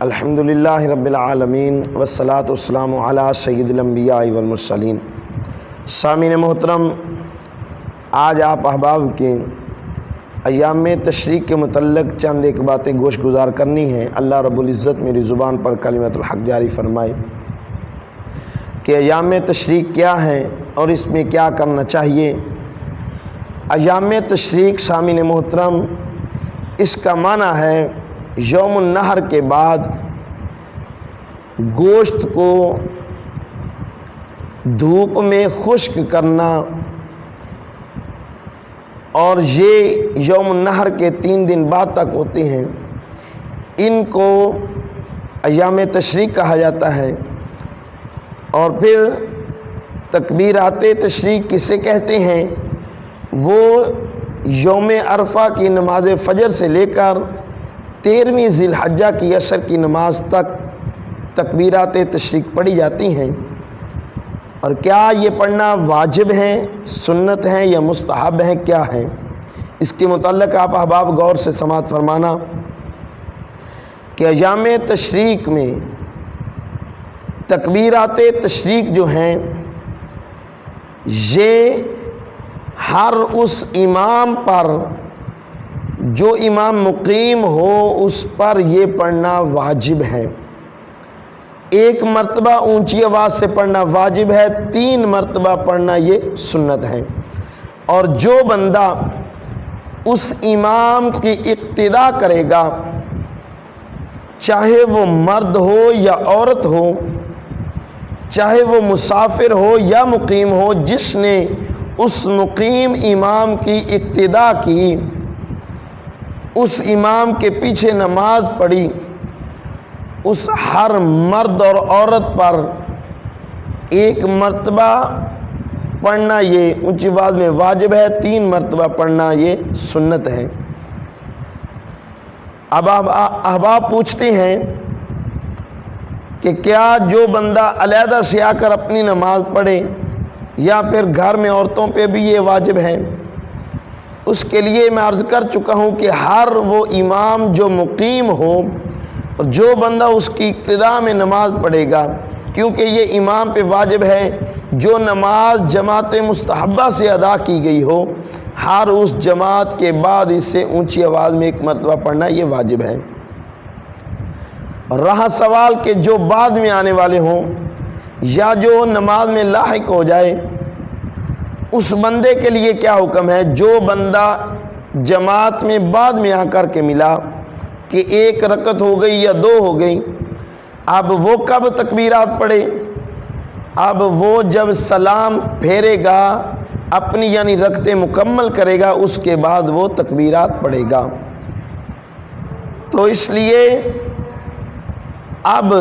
الحمدللہ رب العالمین والصلاة والسلام علی سید الانبیاء والمرسلین۔ سامعین محترم، آج آپ احباب کے ایام تشریق کے متعلق چند ایک باتیں گوش گزار کرنی ہیں۔ اللہ رب العزت میری زبان پر کلمۃ الحق جاری فرمائے کہ ایام تشریق کیا ہیں اور اس میں کیا کرنا چاہیے۔ ایام تشریق سامعین محترم، اس کا معنی ہے یوم النحر کے بعد گوشت کو دھوپ میں خشک کرنا، اور یہ یوم النحر کے 3 دن بعد تک ہوتے ہیں، ان کو ایام تشریق کہا جاتا ہے۔ اور پھر تکبیرات تشریق کسے کہتے ہیں؟ وہ یوم عرفہ کی نماز فجر سے لے کر 13ویں ذی الحجہ کی عصر کی نماز تک تکبیرات تشریق پڑھی جاتی ہیں۔ اور کیا یہ پڑھنا واجب ہے، سنت ہے یا مستحب ہے، کیا ہے؟ اس کے متعلق آپ احباب غور سے سماعت فرمانا کہ ایام تشریق میں تکبیرات تشریق جو ہیں، یہ ہر اس امام پر جو امام مقیم ہو اس پر یہ پڑھنا واجب ہے۔ 1 مرتبہ اونچی آواز سے پڑھنا واجب ہے، 3 مرتبہ پڑھنا یہ سنت ہے۔ اور جو بندہ اس امام کی اقتدا کرے گا، چاہے وہ مرد ہو یا عورت ہو، چاہے وہ مسافر ہو یا مقیم ہو، جس نے اس مقیم امام کی اقتدا کی، اس امام کے پیچھے نماز پڑھی، اس ہر مرد اور عورت پر 1 مرتبہ پڑھنا یہ اونچی آواز میں واجب ہے، 3 مرتبہ پڑھنا یہ سنت ہے۔ اب احباب پوچھتے ہیں کہ کیا جو بندہ علیحدہ سے آ کر اپنی نماز پڑھے یا پھر گھر میں عورتوں پہ بھی یہ واجب ہے؟ اس کے لیے میں عرض کر چکا ہوں کہ ہر وہ امام جو مقیم ہو، جو بندہ اس کی ابتدا میں نماز پڑھے گا، کیونکہ یہ امام پہ واجب ہے، جو نماز جماعت مستحبہ سے ادا کی گئی ہو، ہر اس جماعت کے بعد اس سے اونچی آواز میں 1 مرتبہ پڑھنا یہ واجب ہے۔ رہا سوال کہ جو بعد میں آنے والے ہوں یا جو نماز میں لاحق ہو جائے، اس بندے کے لیے کیا حکم ہے؟ جو بندہ جماعت میں بعد میں آ کر کے ملا کہ 1 رکعت ہو گئی یا 2 ہو گئی، اب وہ کب تکبیرات پڑھے؟ اب وہ جب سلام پھیرے گا، اپنی یعنی رکعتیں مکمل کرے گا، اس کے بعد وہ تکبیرات پڑھے گا۔ تو اس لیے اب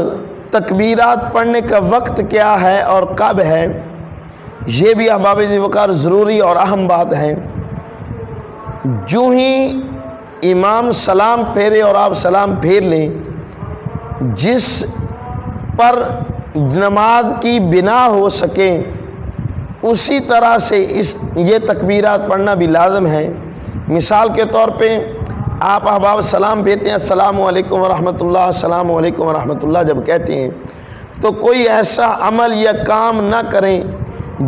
تکبیرات پڑھنے کا وقت کیا ہے اور کب ہے، یہ بھی احباب وقار ضروری اور اہم بات ہے۔ جو ہی امام سلام پھیرے اور آپ سلام پھیر لیں، جس پر نماز کی بنا ہو سکے اسی طرح سے یہ تکبیرات پڑھنا بھی لازم ہے۔ مثال کے طور پہ آپ احباب سلام پھیرتے ہیں، السلام علیکم ورحمۃ اللہ، السلام علیکم ورحمۃ اللہ جب کہتے ہیں، تو کوئی ایسا عمل یا کام نہ کریں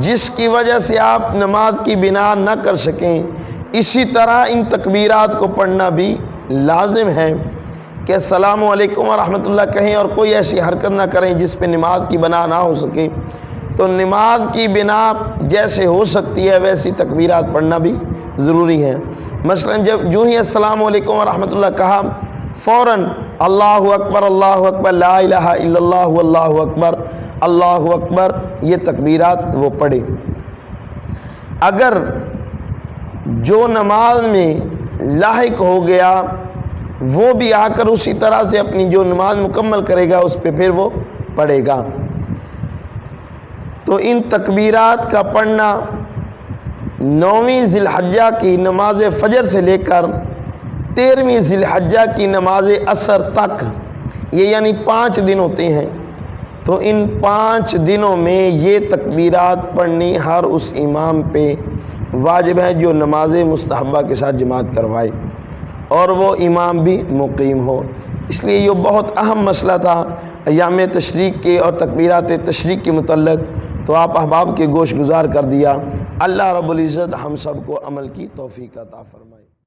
جس کی وجہ سے آپ نماز کی بنا نہ کر سکیں۔ اسی طرح ان تکبیرات کو پڑھنا بھی لازم ہے کہ السلام علیکم ورحمۃ اللہ کہیں اور کوئی ایسی حرکت نہ کریں جس پہ نماز کی بنا نہ ہو سکے۔ تو نماز کی بنا جیسے ہو سکتی ہے ویسی تکبیرات پڑھنا بھی ضروری ہے۔ مثلا جو ہی السلام علیکم ورحمۃ اللہ کہا، فوراً اللہ اکبر لا الہ الا اللہ اللہ اکبر یہ تکبیرات وہ پڑھے۔ اگر جو نماز میں لاحق ہو گیا وہ بھی آ کر اسی طرح سے اپنی جو نماز مکمل کرے گا اس پہ پھر وہ پڑھے گا۔ تو ان تکبیرات کا پڑھنا 9ویں ذی الحجہ کی نماز فجر سے لے کر 13ویں ذی الحجہ کی نماز عصر تک، یہ یعنی 5 دن ہوتے ہیں۔ تو ان 5 دنوں میں یہ تکبیرات پڑھنی ہر اس امام پہ واجب ہے جو نماز مستحبہ کے ساتھ جماعت کروائے، اور وہ امام بھی مقیم ہو۔ اس لیے یہ بہت اہم مسئلہ تھا ایام تشریق کے اور تکبیرات تشریق کے متعلق، تو آپ احباب کے گوش گزار کر دیا۔ اللہ رب العزت ہم سب کو عمل کی توفیق عطا فرمائے۔